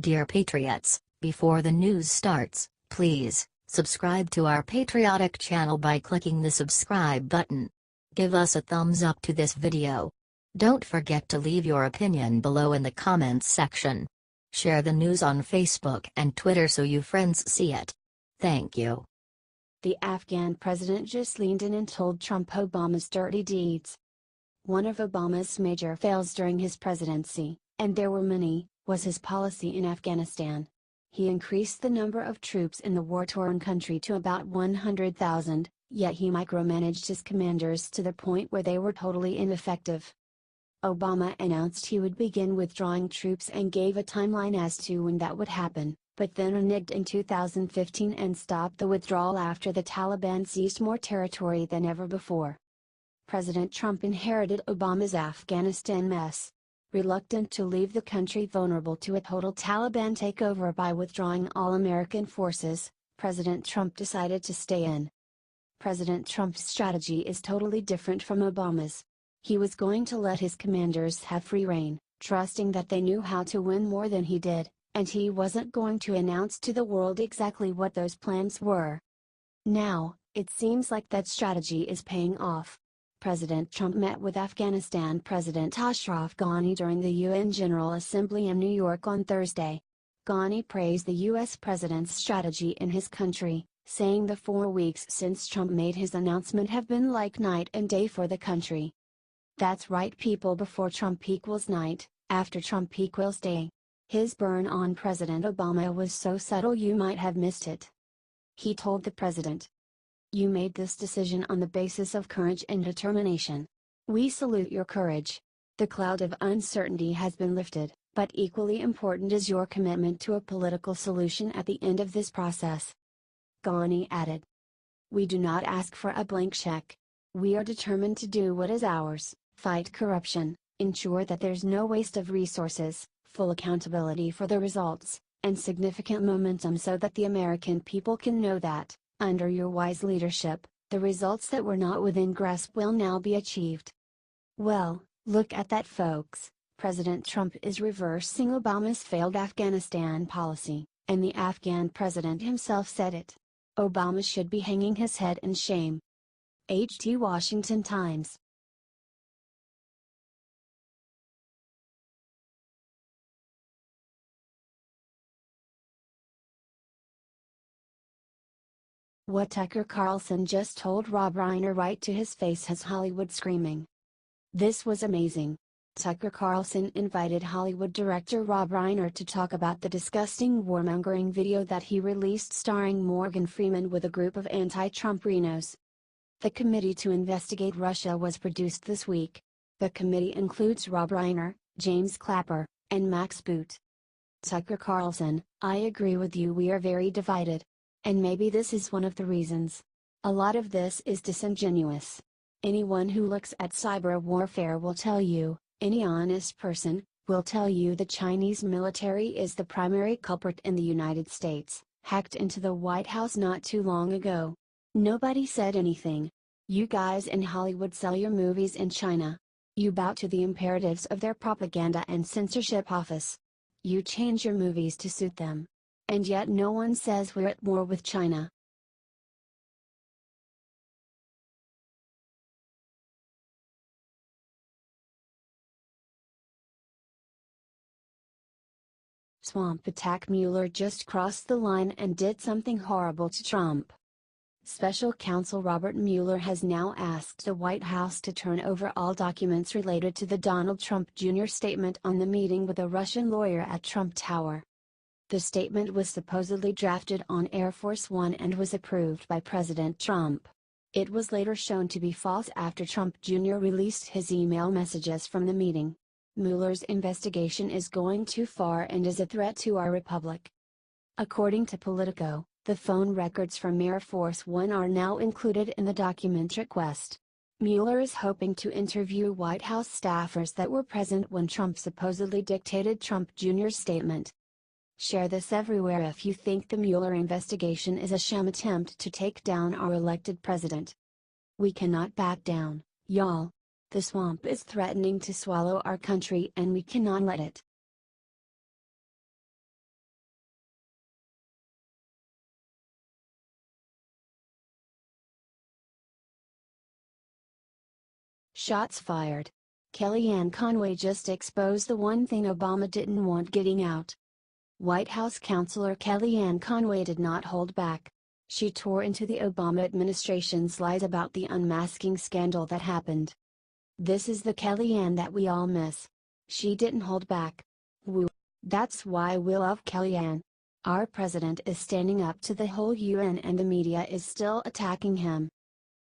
Dear Patriots, before the news starts, please subscribe to our patriotic channel by clicking the subscribe button. Give us a thumbs up to this video. Don't forget to leave your opinion below in the comments section. Share the news on Facebook and Twitter so your friends see it. Thank you. The Afghan president just leaned in and told Trump Obama's dirty deeds. One of Obama's major fails during his presidency, and there were many, was his policy in Afghanistan. He increased the number of troops in the war-torn country to about 100,000, yet he micromanaged his commanders to the point where they were totally ineffective. Obama announced he would begin withdrawing troops and gave a timeline as to when that would happen, but then reneged in 2015 and stopped the withdrawal after the Taliban seized more territory than ever before. President Trump inherited Obama's Afghanistan mess. Reluctant to leave the country vulnerable to a total Taliban takeover by withdrawing all American forces, President Trump decided to stay in. President Trump's strategy is totally different from Obama's. He was going to let his commanders have free rein, trusting that they knew how to win more than he did, and he wasn't going to announce to the world exactly what those plans were. Now, it seems like that strategy is paying off. President Trump met with Afghanistan President Ashraf Ghani during the UN General Assembly in New York on Thursday. Ghani praised the U.S. president's strategy in his country, saying the 4 weeks since Trump made his announcement have been like night and day for the country. That's right people, before Trump equals night, after Trump equals day. His burn on President Obama was so subtle you might have missed it. He told the president, "You made this decision on the basis of courage and determination. We salute your courage. The cloud of uncertainty has been lifted, but equally important is your commitment to a political solution at the end of this process." Ghani added, "We do not ask for a blank check. We are determined to do what is ours, fight corruption, ensure that there's no waste of resources, full accountability for the results, and significant momentum so that the American people can know that, under your wise leadership, the results that were not within grasp will now be achieved." Well, look at that folks, President Trump is reversing Obama's failed Afghanistan policy, and the Afghan president himself said it. Obama should be hanging his head in shame. HT Washington Times. What Tucker Carlson just told Rob Reiner right to his face has Hollywood screaming. This was amazing. Tucker Carlson invited Hollywood director Rob Reiner to talk about the disgusting warmongering video that he released starring Morgan Freeman with a group of anti-Trump rhinos. The committee to investigate Russia was produced this week. The committee includes Rob Reiner, James Clapper, and Max Boot. Tucker Carlson, "I agree with you, we are very divided. And maybe this is one of the reasons. A lot of this is disingenuous. Anyone who looks at cyber warfare will tell you, any honest person, will tell you the Chinese military is the primary culprit in the United States, hacked into the White House not too long ago. Nobody said anything. You guys in Hollywood sell your movies in China. You bow to the imperatives of their propaganda and censorship office. You change your movies to suit them. And yet no one says we're at war with China." Swamp attack: Mueller just crossed the line and did something horrible to Trump. Special counsel Robert Mueller has now asked the White House to turn over all documents related to the Donald Trump Jr. statement on the meeting with a Russian lawyer at Trump Tower. The statement was supposedly drafted on Air Force One and was approved by President Trump. It was later shown to be false after Trump Jr. released his email messages from the meeting. Mueller's investigation is going too far and is a threat to our republic. According to Politico, the phone records from Air Force One are now included in the document request. Mueller is hoping to interview White House staffers that were present when Trump supposedly dictated Trump Jr.'s statement. Share this everywhere if you think the Mueller investigation is a sham attempt to take down our elected president. We cannot back down, y'all. The swamp is threatening to swallow our country and we cannot let it. Shots fired. Kellyanne Conway just exposed the one thing Obama didn't want getting out. White House counselor Kellyanne Conway did not hold back. She tore into the Obama administration's lies about the unmasking scandal that happened. This is the Kellyanne that we all miss. She didn't hold back. Woo. That's why we love Kellyanne. Our president is standing up to the whole UN and the media is still attacking him.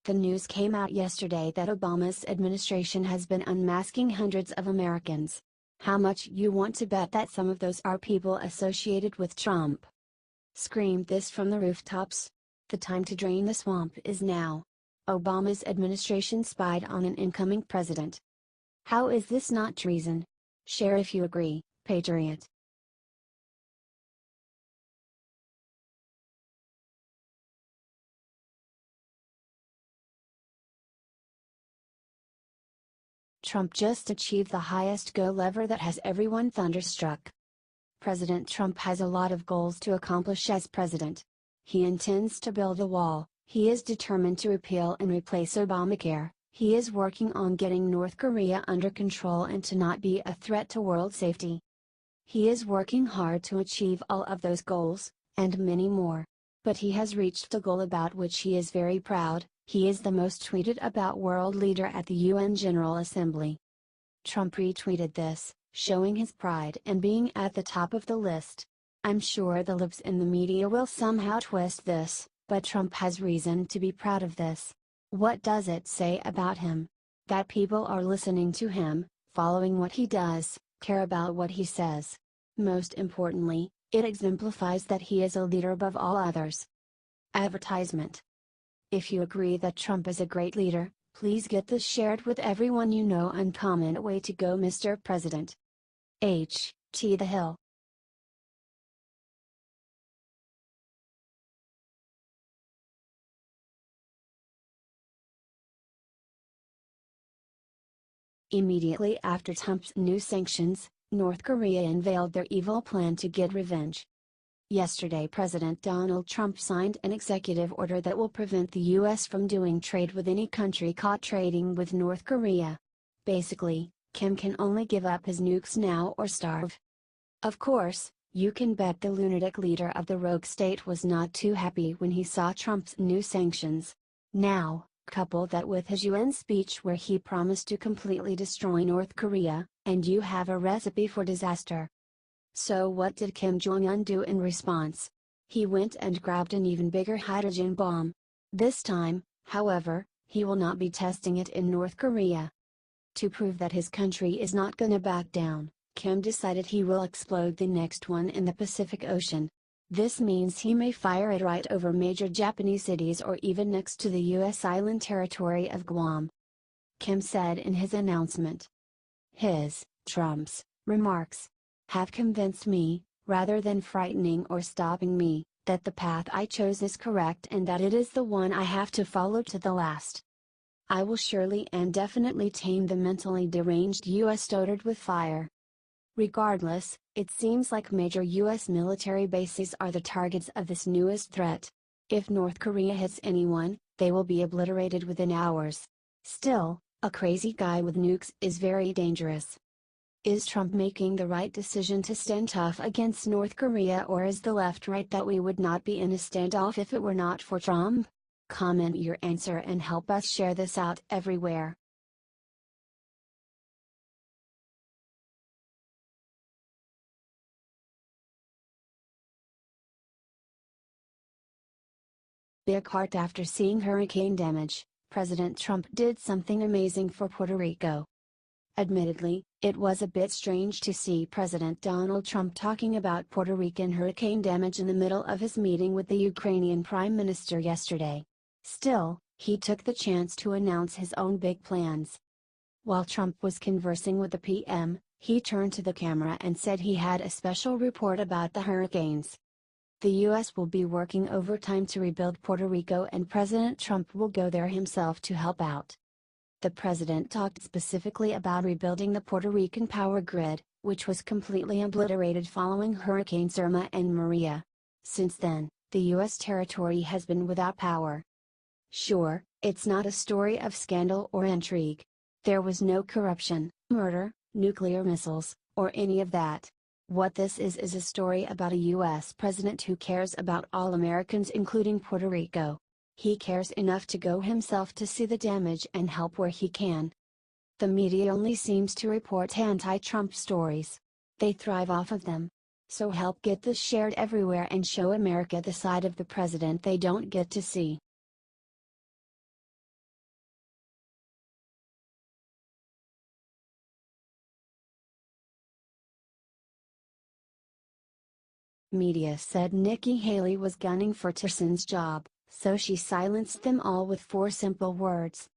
The news came out yesterday that Obama's administration has been unmasking hundreds of Americans. How much you want to bet that some of those are people associated with Trump? Screamed this from the rooftops. The time to drain the swamp is now. Obama's administration spied on an incoming president. How is this not treason? Share if you agree, Patriot. Trump just achieved the highest goal ever that has everyone thunderstruck. President Trump has a lot of goals to accomplish as president. He intends to build a wall, he is determined to repeal and replace Obamacare, he is working on getting North Korea under control and to not be a threat to world safety. He is working hard to achieve all of those goals, and many more. But he has reached a goal about which he is very proud. He is the most tweeted about world leader at the UN General Assembly. Trump retweeted this, showing his pride in being at the top of the list. I'm sure the libs in the media will somehow twist this, but Trump has reason to be proud of this. What does it say about him? That people are listening to him, following what he does, care about what he says. Most importantly, it exemplifies that he is a leader above all others. Advertisement. If you agree that Trump is a great leader, please get this shared with everyone you know and comment way to go Mr. President. H.T. The Hill. Immediately after Trump's new sanctions, North Korea unveiled their evil plan to get revenge. Yesterday President Donald Trump signed an executive order that will prevent the U.S. from doing trade with any country caught trading with North Korea. Basically, Kim can only give up his nukes now or starve. Of course, you can bet the lunatic leader of the rogue state was not too happy when he saw Trump's new sanctions. Now, couple that with his UN speech where he promised to completely destroy North Korea, and you have a recipe for disaster. So what did Kim Jong-un do in response? He went and grabbed an even bigger hydrogen bomb. This time, however, he will not be testing it in North Korea. To prove that his country is not gonna back down, Kim decided he will explode the next one in the Pacific Ocean. This means he may fire it right over major Japanese cities or even next to the U.S. island territory of Guam. Kim said in his announcement. Trump's remarks have convinced me, rather than frightening or stopping me, that the path I chose is correct and that it is the one I have to follow to the last. I will surely and definitely tame the mentally deranged U.S. dotard with fire. Regardless, it seems like major U.S. military bases are the targets of this newest threat. If North Korea hits anyone, they will be obliterated within hours. Still, a crazy guy with nukes is very dangerous. Is Trump making the right decision to stand tough against North Korea, or is the left right that we would not be in a standoff if it were not for Trump? Comment your answer and help us share this out everywhere. Big heart. After seeing hurricane damage, President Trump did something amazing for Puerto Rico. Admittedly, it was a bit strange to see President Donald Trump talking about Puerto Rican hurricane damage in the middle of his meeting with the Ukrainian Prime Minister yesterday. Still, he took the chance to announce his own big plans. While Trump was conversing with the PM, he turned to the camera and said he had a special report about the hurricanes. The U.S. will be working overtime to rebuild Puerto Rico and President Trump will go there himself to help out. The president talked specifically about rebuilding the Puerto Rican power grid, which was completely obliterated following Hurricanes Irma and Maria. Since then, the U.S. territory has been without power. Sure, it's not a story of scandal or intrigue. There was no corruption, murder, nuclear missiles, or any of that. What this is a story about a US president who cares about all Americans including Puerto Rico. He cares enough to go himself to see the damage and help where he can. The media only seems to report anti-Trump stories. They thrive off of them. So help get this shared everywhere and show America the side of the president they don't get to see. Media said Nikki Haley was gunning for Tillerson's job, so she silenced them all with 4 simple words.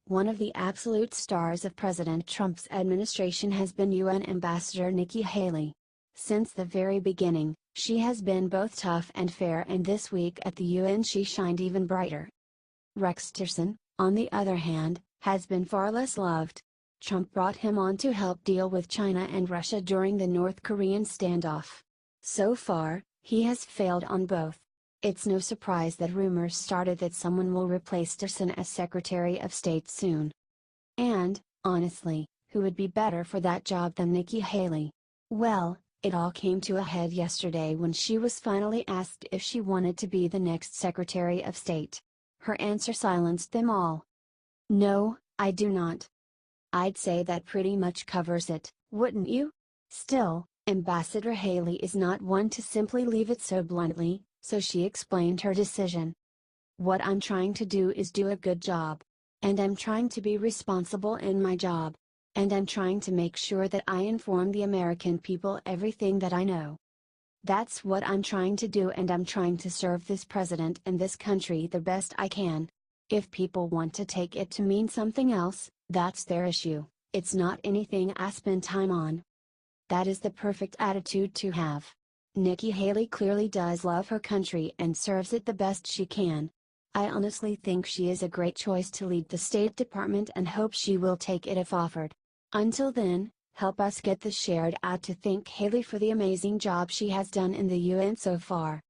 One of the absolute stars of President Trump's administration has been UN Ambassador Nikki Haley. Since the very beginning, she has been both tough and fair, and this week at the UN she shined even brighter. Rex Tillerson, on the other hand, has been far less loved. Trump brought him on to help deal with China and Russia during the North Korean standoff. So far, he has failed on both. It's no surprise that rumors started that someone will replace Tillerson as Secretary of State soon. And, honestly, who would be better for that job than Nikki Haley? Well, it all came to a head yesterday when she was finally asked if she wanted to be the next Secretary of State. Her answer silenced them all. "No, I do not." I'd say that pretty much covers it, wouldn't you? Still, Ambassador Haley is not one to simply leave it so bluntly, so she explained her decision. "What I'm trying to do is do a good job. And I'm trying to be responsible in my job. And I'm trying to make sure that I inform the American people everything that I know. That's what I'm trying to do, and I'm trying to serve this president and this country the best I can. If people want to take it to mean something else, that's their issue. It's not anything I spend time on." That is the perfect attitude to have. Nikki Haley clearly does love her country and serves it the best she can. I honestly think she is a great choice to lead the State Department and hope she will take it if offered. Until then, help us get this shared out to thank Haley for the amazing job she has done in the UN so far.